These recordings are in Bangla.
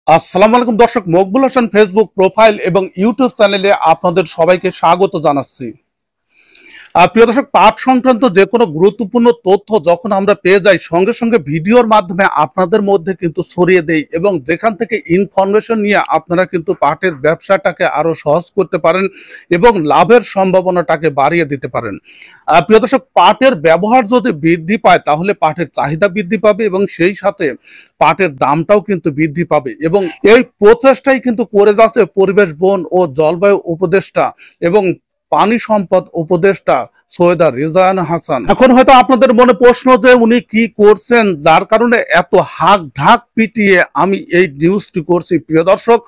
আসসালামু আলাইকুম দর্শক, মকবুল হাসান ফেসবুক প্রোফাইল এবং ইউটিউব চ্যানেলে আপনাদের সবাইকে স্বাগত জানাচ্ছি। প্রিয় দর্শক, পাট সংক্রান্ত যে কোনো গুরুত্বপূর্ণ তথ্য যখন আমরা পেয়ে যাই সঙ্গে সঙ্গে ভিডিওর মাধ্যমে আপনাদের মধ্যে কিন্তু ছড়িয়ে দেই এবং যেখান থেকে ইনফরমেশন নিয়ে আপনারা কিন্তু পাটের ব্যবসাটাকে আরো সহজ করতে পারেন এবং লাভের সম্ভাবনাটাকে বাড়িয়ে দিতে পারেন। প্রিয় দর্শক, পাটের ব্যবহার যদি বৃদ্ধি পায় তাহলে পাটের চাহিদা বৃদ্ধি পাবে এবং সেই সাথে পাটের দামটাও কিন্তু বৃদ্ধি পাবে এবং এই প্রচেষ্টাই কিন্তু করে যাচ্ছে পরিবেশ, বন ও জলবায়ু উপদেষ্টা এবং পানি সম্পদ উপদেষ্টা সৈয়দা রিজওয়ানা হাসান। এখন হয়তো আপনাদের মনে প্রশ্ন যে উনি কি করছেন যার কারণে এত হাক ঢাক পিটিয়ে আমি এই নিউজটি করছি। প্রিয় দর্শক,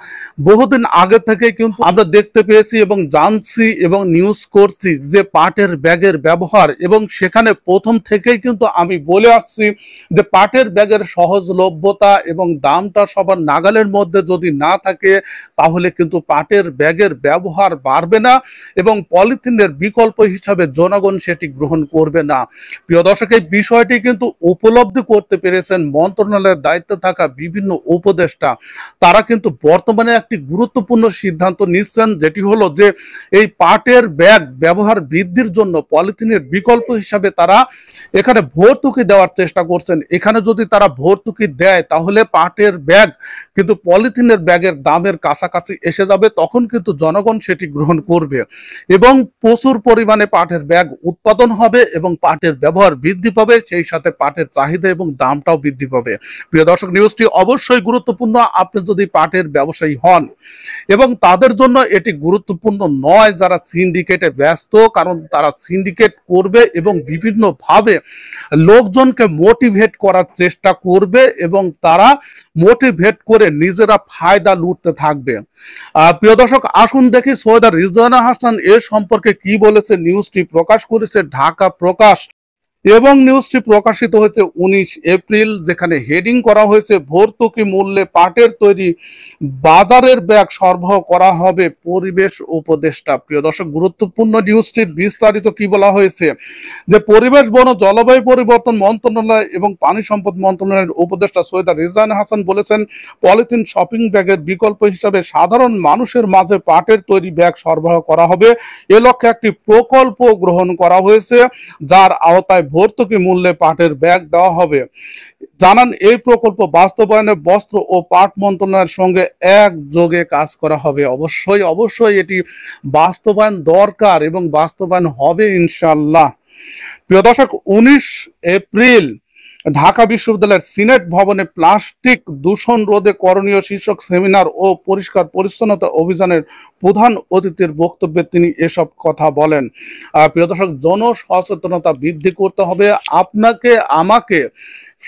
বহুদিন আগে থেকে কিন্তু আমরা দেখতে পেয়েছি এবং জানছি এবং নিউজ করছি যে পাটের ব্যাগের ব্যবহার, এবং সেখানে প্রথম থেকেই কিন্তু আমি বলে আসছি যে পাটের ব্যাগের সহজলভ্যতা এবং দামটা সবার নাগালের মধ্যে যদি না থাকে তাহলে কিন্তু পাটের ব্যাগের ব্যবহার বাড়বে না এবং পলিথিনের বিকল্প হিসাবে জনগণ সেটি গ্রহণ করবে না। প্রিয় দর্শক, এই বিষয়টি কিন্তু উপলব্ধি করতে পেরেছেন মন্ত্রণালয়ের দায়িত্বে থাকা বিভিন্ন উপদেষ্টা। তারা কিন্তু বর্তমানে একটি গুরুত্বপূর্ণ সিদ্ধান্ত নিচ্ছেন, যেটি হলো যে এই পাটের ব্যাগ ব্যবহার বৃদ্ধির জন্য পলিথিনের বিকল্প হিসাবে তারা এখানে ভর্তুকি দেওয়ার চেষ্টা করছেন। এখানে যদি তারা ভর্তুকি দেয় তাহলে পাটের ব্যাগ কিন্তু পলিথিনের ব্যাগের দামের কাছাকাছি এসে যাবে, তখন কিন্তু জনগণ সেটি গ্রহণ করবে এবং প্রচুর পরিমাণে পাটের ব্যাগ উৎপাদন হবে এবং পাটের ব্যবহার বৃদ্ধি পাবে, সেই সাথে পাটের চাহিদা এবং দামটাও বৃদ্ধি পাবে। প্রিয় দর্শক, নিউজটি অবশ্যই গুরুত্বপূর্ণ আপনি যদি পাটের ব্যবসায়ী হন, এবং তাদের জন্য এটি গুরুত্বপূর্ণ নয় যারা সিন্ডিকেটে ব্যস্ত, কারণ তারা সিন্ডিকেট করবে এবং বিভিন্নভাবে লোকজনকে মোটিভেট করার চেষ্টা করবে এবং তারা মোটিভেট করে নিজেরা ফায়দা লুটতে থাকবে। প্রিয় দর্শক, আসুন দেখি সৈয়দা রিজওয়ানা হাসান এ সম্পর্কে কি বলেছে। নিউজটি প্রকাশ করেছে ঢাকা প্রকাশ এবং নিউজটি প্রকাশিত হয়েছে 19 এপ্রিল, যেখানে হেডিং করা হয়েছে ভর্তুকি মূল্যে পাটের তৈরি বাজারের ব্যাগ সরবরাহ করা হবে পরিবেশ উপদেষ্টা। প্রিয় দর্শক, গুরুত্বপূর্ণ নিউজটির বিস্তারিত কি বলা হয়েছে যে পরিবেশ, বন ও জলবায়ু পরিবর্তন মন্ত্রণালয় এবং পানি সম্পদ মন্ত্রণালয়ের উপদেষ্টা সৈয়দা রিজওয়ানা হাসান বলেছেন, পলিথিন শপিং ব্যাগের বিকল্প হিসাবে সাধারণ মানুষের মাঝে পাটের তৈরি ব্যাগ সরবরাহ করা হবে। এ লক্ষ্যে একটি প্রকল্প গ্রহণ করা হয়েছে যার আওতায় ভর্তুকি মূল্যে পাটের ব্যাগ দেওয়া হবে। জানান, এই প্রকল্প বাস্তবায়নে বস্ত্র ও পাট মন্ত্রণালয়ের সঙ্গে একযোগে কাজ করা হবে। অবশ্যই অবশ্যই এটি বাস্তবায়ন দরকার এবং বাস্তবায়ন হবে ইনশাল্লাহ। প্রিয় দর্শক, 19 এপ্রিল ঢাকা বিশ্ববিদ্যালয়ের সিনেট ভবনে প্লাস্টিক দূষণ রোধে করণীয় শীর্ষক সেমিনার ও পরিষ্কার পরিচ্ছন্নতা অভিযানের প্রধান অতিথির বক্তব্যে তিনি এসব কথা বলেন। প্রিয় দর্শক, জনসচেতনতা বৃদ্ধি করতে হবে আপনাকে, আমাকে,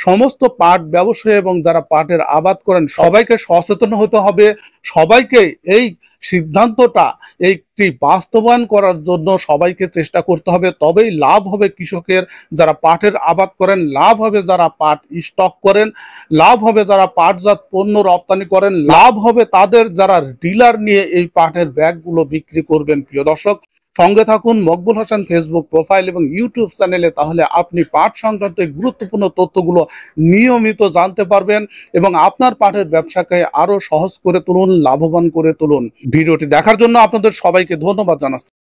সমস্ত পাট ব্যবসায়ী এবং যারা পাটের আবাদ করেন সবাইকে সচেতন হতে হবে। সবাইকে এই সিদ্ধান্তটা একটি বাস্তবায়ন করার জন্য সবাইকে চেষ্টা করতে হবে, তবেই লাভ হবে কৃষকের, যারা পাটের আবাদ করেন লাভ হবে, যারা পাট স্টক করেন লাভ হবে, যারা পাটজাত পণ্য রপ্তানি করেন লাভ হবে তাদের, যারা ডিলার নিয়ে এই পাটের ব্যাগগুলো বিক্রি করবেন। প্রিয় দর্শক, সঙ্গে থাকুন মকবুল হাসান ফেসবুক প্রোফাইল এবং ইউটিউব চ্যানেলে, তাহলে আপনি পাট সংক্রান্ত এই গুরুত্বপূর্ণ তথ্যগুলো নিয়মিত জানতে পারবেন এবং আপনার পাটের ব্যবসাকে আরো সহজ করে তুলুন, লাভবান করে তুলুন। ভিডিওটি দেখার জন্য আপনাদের সবাইকে ধন্যবাদ জানাচ্ছি।